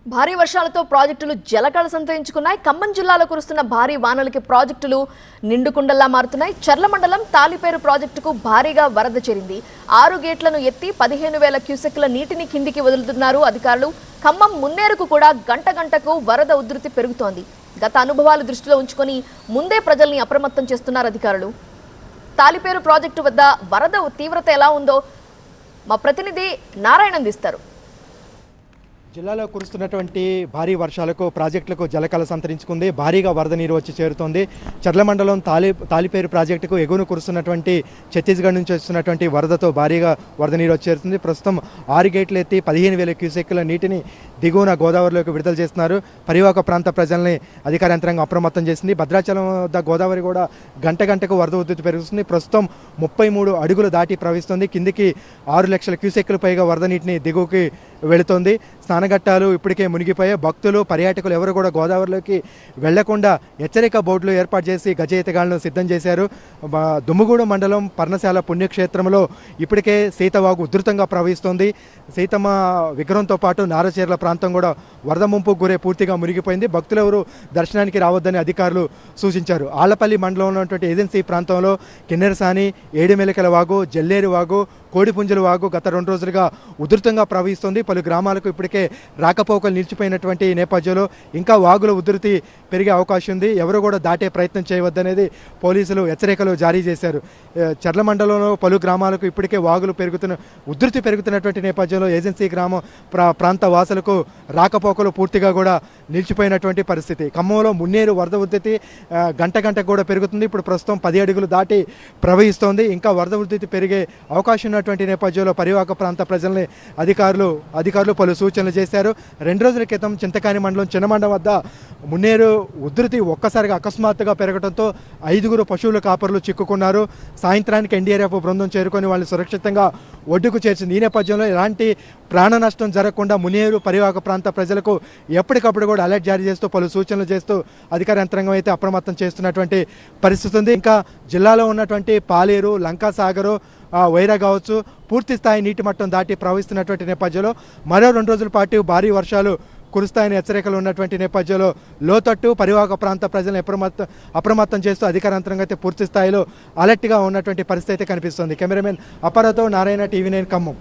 భారీ వర్షాలతో ప్రాజెక్టులు జలకళ సంతరించుకున్నాయి. ఖమ్మం జిల్లాలో కురుస్తున్న భారీ వానలకి ప్రాజెక్టులు నిండుకుండల్లా మారుతున్నాయి. చర్ల మండలం తాలిపేరు ప్రాజెక్టుకు భారీగా వరద చేరింది. 6 గేట్లను ఎత్తి 15,000 క్యూసెక్ల నీటిని కిందికి వదులుతున్నారు అధికారులు. ఖమ్మం మున్నేరుకు కూడా గంటకు వరద ఉధృతి పెరుగుతోంది. గత అనుభవాలు దృష్టిలో ఉంచుకొని ముందే ప్రజల్ని అప్రమత్తం చేస్తున్నారు అధికారులు. తాలిపేరు ప్రాజెక్టు వద్ద వరద తీవ్రత ఎలా ఉందో మా ప్రతినిధి నారాయణ అందిస్తారు. జిల్లాలో కురుస్తున్నటువంటి భారీ వర్షాలకు ప్రాజెక్టులకు జలకళ సంతరించుకుంది. భారీగా వరద నీరు వచ్చి చేరుతోంది. చర్ల మండలం తాలిపేరు ప్రాజెక్టుకు ఎగువను కురుస్తున్నటువంటి ఛత్తీస్గఢ్ నుంచి వస్తున్నటువంటి వరదతో భారీగా వరద నీరు వచ్చి చేరుతుంది. ప్రస్తుతం 6 గేట్లు ఎత్తి 15,000 క్యూసెక్కుల నీటిని దిగువన గోదావరిలోకి విడుదల చేస్తున్నారు. పరివాహక ప్రాంత ప్రజల్ని అధికార యంత్రాంగం అప్రమత్తం చేసింది. భద్రాచలం వద్ద గోదావరి కూడా గంటకు వరద ఉధృతి పెరుగుతుంది. ప్రస్తుతం 33 అడుగులు దాటి ప్రవహిస్తుంది. కిందికి 6 లక్షల క్యూసెక్కులు పైగా వరద నీటిని దిగువకి వెళుతోంది. స్నానఘట్టాలు ఇప్పటికే మునిగిపోయాయి. భక్తులు పర్యాటకులు ఎవరు కూడా గోదావరిలోకి వెళ్లకుండా హెచ్చరిక బోర్డులు ఏర్పాటు చేసి గజ ఈతగాళ్లను సిద్ధం చేశారు. దుమ్ముగూడ మండలం పర్ణశాల పుణ్యక్షేత్రంలో ఇప్పటికే సీతవాగు ఉధృతంగా ప్రవహిస్తోంది. సీతమ్మ విగ్రహంతో పాటు నారచీరల ప్రాంతం కూడా వరద ముంపుకు గురే పూర్తిగా మునిగిపోయింది. భక్తులు ఎవరు దర్శనానికి రావద్దని అధికారులు సూచించారు. ఆళ్లపల్లి మండలంలో ఉన్నటువంటి ఏజెన్సీ ప్రాంతంలో కిన్నెరసాని, ఏడుమెలికల వాగు, జల్లేరు వాగు, కోడిపుంజల వాగు గత 2 రోజులుగా ఉధృతంగా ప్రవహిస్తుంది. పలు గ్రామాలకు ఇప్పటికే రాకపోకలు నిలిచిపోయినటువంటి నేపథ్యంలో ఇంకా వాగుల ఉధృతి పెరిగే అవకాశం ఉంది. ఎవరు కూడా దాటే ప్రయత్నం చేయవద్దనేది పోలీసులు హెచ్చరికలు జారీ చేశారు. చర్ల మండలంలో పలు గ్రామాలకు ఇప్పటికే వాగులు ఉధృతి పెరుగుతున్నటువంటి నేపథ్యంలో ఏజెన్సీ గ్రామం ప్రాంత వాసులకు రాకపోకలు పూర్తిగా కూడా నిలిచిపోయినటువంటి పరిస్థితి. ఖమ్మంలో మున్నేరు వరద ఉధృతి గంటకు కూడా పెరుగుతుంది. ఇప్పుడు ప్రస్తుతం 10 అడుగులు దాటి ప్రవహిస్తోంది. ఇంకా వరద ఉధృతి పెరిగే అవకాశం ఉన్నటువంటి నేపథ్యంలో పరివాహక ప్రాంత ప్రజల్ని అధికారులు పలు సూచనలు చేశారు. 2 రోజుల క్రితం చింతకాని మండలం చిన్నమండం వద్ద మున్నేరు ఉధృతి ఒక్కసారిగా అకస్మాత్తుగా పెరగడంతో 5 పశువుల కాపరులు చిక్కుకున్నారు. సాయంత్రానికి ఎన్డీఆర్ఎఫ్ బృందం చేరుకొని వాళ్ళని సురక్షితంగా ఒడ్డుకు చేర్చింది. ఈ నేపథ్యంలో ఎలాంటి ప్రాణ నష్టం జరగకుండా మున్నేరు పరివాహక ప్రాంత ప్రజలకు ఎప్పటికప్పుడు కూడా అలర్ట్ జారీ చేస్తూ పలు సూచనలు చేస్తూ అధికార యంత్రాంగం అయితే అప్రమత్తం చేస్తున్నటువంటి పరిస్థితి ఉంది. ఇంకా జిల్లాలో ఉన్నటువంటి పాలేరు, లంకాసాగరు, వైరా కావచ్చు పూర్తి స్థాయి నీటి మట్టం దాటి ప్రవహిస్తున్నటువంటి నేపథ్యంలో మరో 2 రోజుల పాటు భారీ వర్షాలు కురుస్తాయని హెచ్చరికలు ఉన్నటువంటి నేపథ్యంలో లోతట్టు పరివాహక ప్రాంత ప్రజలను అప్రమత్తం చేస్తూ అధికార యంత్రాంగం అయితే పూర్తి స్థాయిలో అలర్ట్గా ఉన్నటువంటి పరిస్థితి అయితే కనిపిస్తుంది. కెమెరామెన్ అపరతో నారాయణ, TV9 ఖమ్మం.